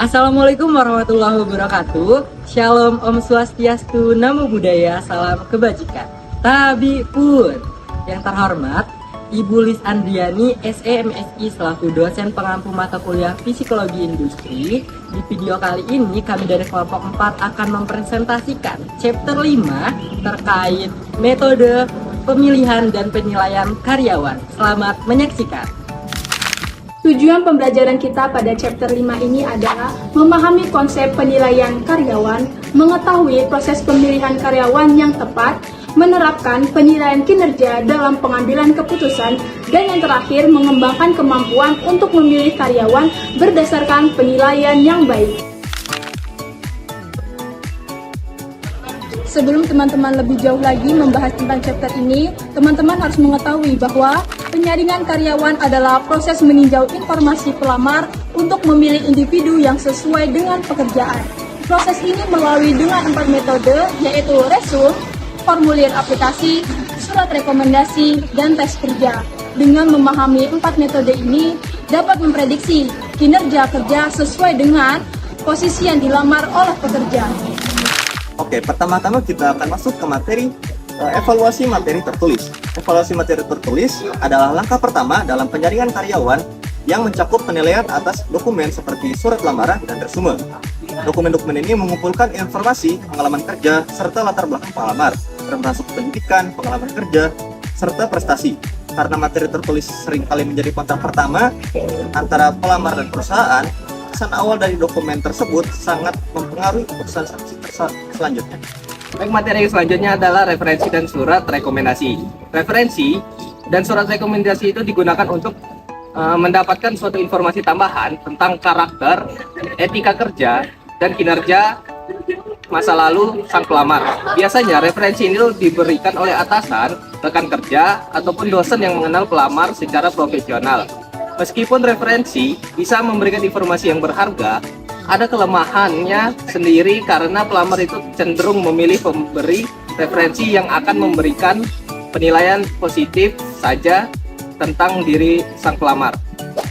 Assalamualaikum warahmatullahi wabarakatuh. Shalom Om Swastiastu, Namo Buddhaya, salam kebajikan. Tabi pun. Yang terhormat, Ibu Lis Andriani, SE MSI selaku dosen pengampu mata kuliah Psikologi Industri. Di video kali ini kami dari kelompok 4 akan mempresentasikan chapter 5 terkait metode pemilihan dan penilaian karyawan. Selamat menyaksikan. Tujuan pembelajaran kita pada chapter 5 ini adalah memahami konsep penilaian karyawan, mengetahui proses pemilihan karyawan yang tepat, menerapkan penilaian kinerja dalam pengambilan keputusan, dan yang terakhir mengembangkan kemampuan untuk memilih karyawan berdasarkan penilaian yang baik. Sebelum teman-teman lebih jauh lagi membahas tentang chapter ini, teman-teman harus mengetahui bahwa penyaringan karyawan adalah proses meninjau informasi pelamar untuk memilih individu yang sesuai dengan pekerjaan. Proses ini melalui dengan 4 metode, yaitu resume, formulir aplikasi, surat rekomendasi, dan tes kerja. Dengan memahami 4 metode ini, dapat memprediksi kinerja kerja sesuai dengan posisi yang dilamar oleh pekerja. Oke, pertama-tama kita akan masuk ke materi evaluasi materi tertulis. Evaluasi materi tertulis adalah langkah pertama dalam penyaringan karyawan yang mencakup penilaian atas dokumen seperti surat lamaran dan resume. Dokumen-dokumen ini mengumpulkan informasi pengalaman kerja serta latar belakang pelamar, termasuk pendidikan, pengalaman kerja, serta prestasi. Karena materi tertulis seringkali menjadi kontak pertama antara pelamar dan perusahaan, kesan awal dari dokumen tersebut sangat mempengaruhi keputusan selanjutnya. Baik, materi selanjutnya adalah referensi dan surat rekomendasi. Referensi dan surat rekomendasi itu digunakan untuk mendapatkan suatu informasi tambahan tentang karakter, etika kerja, dan kinerja masa lalu sang pelamar. Biasanya referensi ini diberikan oleh atasan, rekan kerja, ataupun dosen yang mengenal pelamar secara profesional. Meskipun referensi bisa memberikan informasi yang berharga, ada kelemahannya sendiri karena pelamar itu cenderung memilih pemberi referensi yang akan memberikan penilaian positif saja tentang diri sang pelamar.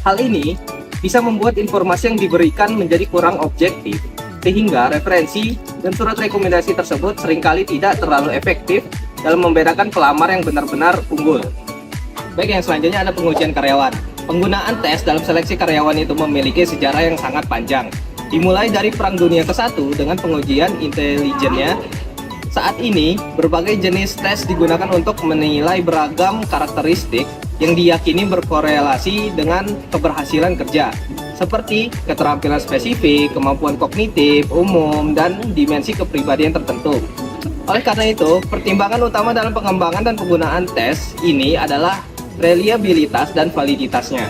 Hal ini bisa membuat informasi yang diberikan menjadi kurang objektif, sehingga referensi dan surat rekomendasi tersebut seringkali tidak terlalu efektif dalam membedakan pelamar yang benar-benar unggul. Baik, yang selanjutnya ada pengujian karyawan. Penggunaan tes dalam seleksi karyawan itu memiliki sejarah yang sangat panjang. Dimulai dari Perang Dunia ke-1 dengan pengujian intelijennya. Saat ini, berbagai jenis tes digunakan untuk menilai beragam karakteristik yang diyakini berkorelasi dengan keberhasilan kerja, seperti keterampilan spesifik, kemampuan kognitif, umum, dan dimensi kepribadian tertentu. Oleh karena itu, pertimbangan utama dalam pengembangan dan penggunaan tes ini adalah reliabilitas dan validitasnya.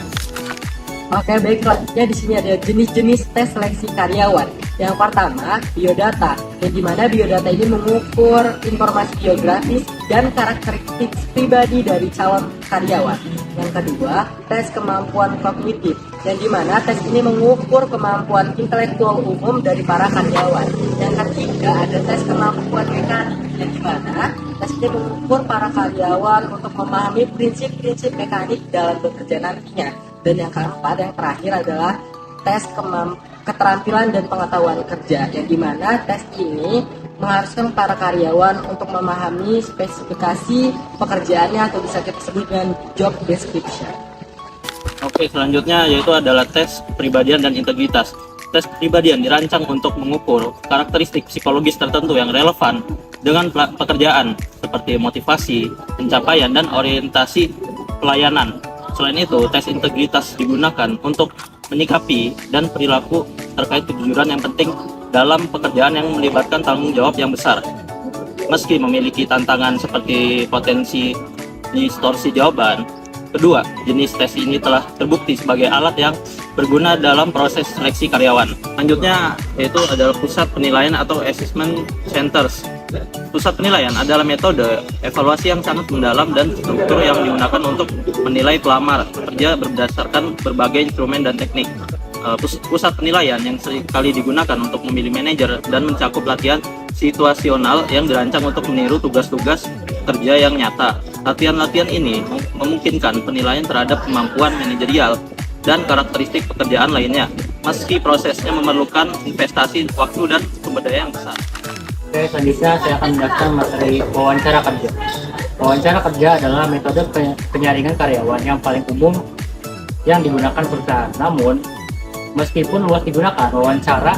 Oke, baik, selanjutnya di sini ada jenis-jenis tes seleksi karyawan. Yang pertama, biodata, yang dimana biodata ini mengukur informasi biografis dan karakteristik pribadi dari calon karyawan. Yang kedua, tes kemampuan kognitif, yang dimana tes ini mengukur kemampuan intelektual umum dari para karyawan. Yang ketiga, ada tes kemampuan mekanik, yang dimana tes ini mengukur para karyawan untuk memahami prinsip-prinsip mekanik dalam bekerja nantinya. Dan yang keempat, yang terakhir adalah tes keterampilan dan pengetahuan kerja, yang dimana tes ini mengharuskan para karyawan untuk memahami spesifikasi pekerjaannya atau bisa kita sebut dengan job description. Oke, selanjutnya yaitu adalah tes kepribadian dan integritas. Tes kepribadian dirancang untuk mengukur karakteristik psikologis tertentu yang relevan dengan pekerjaan, seperti motivasi, pencapaian, dan orientasi pelayanan. Selain itu, tes integritas digunakan untuk menyikapi dan perilaku terkait kejujuran yang penting dalam pekerjaan yang melibatkan tanggung jawab yang besar. Meski memiliki tantangan seperti potensi distorsi jawaban, kedua jenis tes ini telah terbukti sebagai alat yang berguna dalam proses seleksi karyawan. Selanjutnya yaitu adalah pusat penilaian atau assessment centers. Pusat penilaian adalah metode evaluasi yang sangat mendalam dan struktur yang digunakan untuk menilai pelamar kerja berdasarkan berbagai instrumen dan teknik. Pusat penilaian yang seringkali digunakan untuk memilih manajer dan mencakup latihan situasional yang dirancang untuk meniru tugas-tugas kerja yang nyata. Latihan-latihan ini memungkinkan penilaian terhadap kemampuan manajerial dan karakteristik pekerjaan lainnya. meski prosesnya memerlukan investasi waktu dan sumber daya yang besar. Oke, selanjutnya saya akan menjelaskan materi wawancara kerja. Wawancara kerja adalah metode penyaringan karyawan yang paling umum yang digunakan perusahaan. Namun, meskipun luas digunakan, wawancara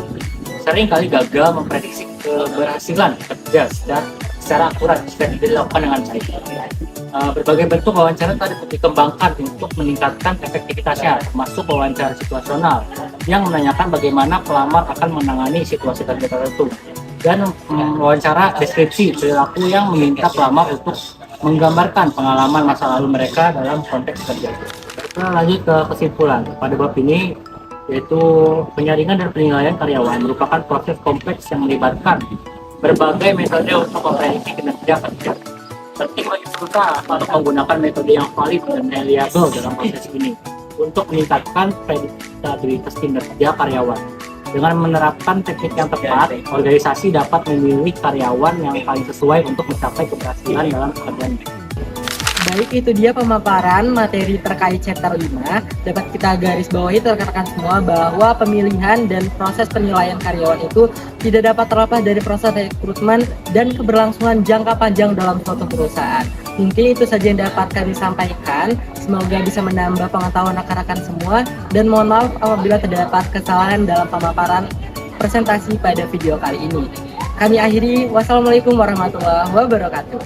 sering kali gagal memprediksi keberhasilan kerja secara akurat jika tidak dilakukan dengan baik. Berbagai bentuk wawancara tadi dikembangkan untuk meningkatkan efektivitasnya, termasuk wawancara situasional yang menanyakan bagaimana pelamar akan menangani situasi kerja tertentu, dan wawancara deskripsi perilaku yang meminta pelamar untuk menggambarkan pengalaman masa lalu mereka dalam konteks kerja. Kita lanjut ke kesimpulan. Pada bab ini, yaitu penyaringan dan penilaian karyawan merupakan proses kompleks yang melibatkan berbagai metode untuk memprediksi kinerja kerja. Penting bagi perusahaan untuk menggunakan metode yang valid dan reliable dalam proses ini untuk meningkatkan predictabilitas kinerja karyawan. Dengan menerapkan teknik yang tepat, organisasi dapat memilih karyawan yang paling sesuai untuk mencapai keberhasilan dalam pekerjaannya. Baik, itu dia pemaparan materi terkait chapter 5. Dapat kita garis bawahi rekan-rekan semua bahwa pemilihan dan proses penilaian karyawan itu tidak dapat terlepas dari proses rekrutmen dan keberlangsungan jangka panjang dalam suatu perusahaan. Mungkin itu saja yang dapat kami sampaikan. Semoga bisa menambah pengetahuan rekan-rekan semua, dan mohon maaf apabila terdapat kesalahan dalam pemaparan presentasi pada video kali ini. Kami akhiri, wassalamualaikum warahmatullahi wabarakatuh.